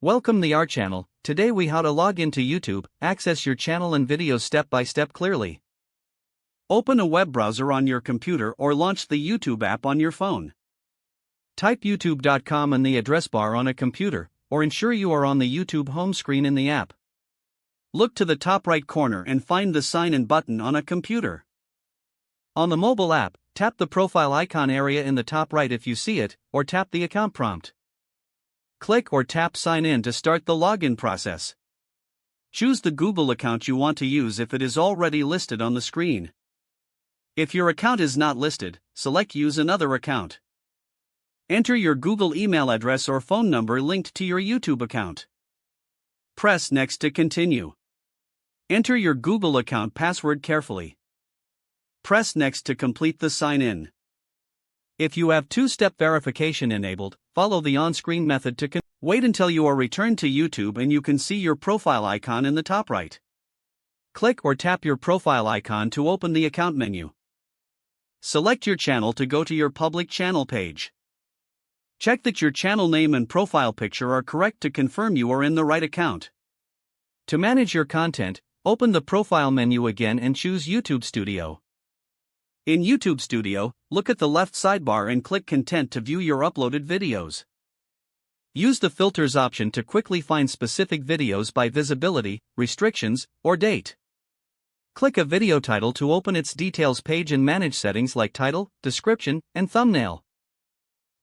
Welcome to our channel. Today we how to log into YouTube, access your channel and videos step by step clearly. Open a web browser on your computer or launch the YouTube app on your phone. Type youtube.com in the address bar on a computer, or ensure you are on the YouTube home screen in the app. Look to the top right corner and find the sign in button on a computer. On the mobile app, tap the profile icon area in the top right if you see it, or tap the account prompt. Click or tap Sign In to start the login process. Choose the Google account you want to use if it is already listed on the screen. If your account is not listed, select Use another account. Enter your Google email address or phone number linked to your YouTube account. Press Next to continue. Enter your Google account password carefully. Press Next to complete the sign-in. If you have two-step verification enabled, follow the on-screen method to wait until you are returned to YouTube and you can see your profile icon in the top right. Click or tap your profile icon to open the account menu. Select your channel to go to your public channel page. Check that your channel name and profile picture are correct to confirm you are in the right account. To manage your content, open the profile menu again and choose YouTube Studio. In YouTube Studio, look at the left sidebar and click Content to view your uploaded videos. Use the Filters option to quickly find specific videos by visibility, restrictions, or date. Click a video title to open its details page and manage settings like title, description, and thumbnail.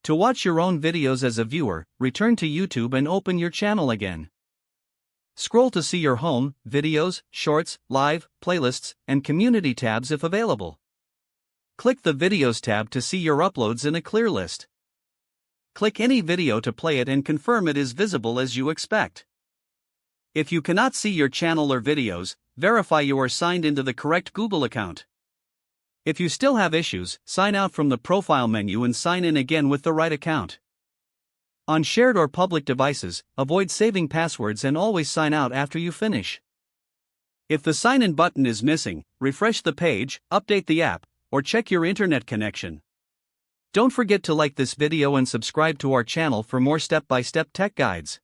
To watch your own videos as a viewer, return to YouTube and open your channel again. Scroll to see your home, videos, shorts, live, playlists, and community tabs if available. Click the Videos tab to see your uploads in a clear list. Click any video to play it and confirm it is visible as you expect. If you cannot see your channel or videos, verify you are signed into the correct Google account. If you still have issues, sign out from the profile menu and sign in again with the right account. On shared or public devices, avoid saving passwords and always sign out after you finish. If the sign-in button is missing, refresh the page, update the app, or check your internet connection. Don't forget to like this video and subscribe to our channel for more step-by-step tech guides.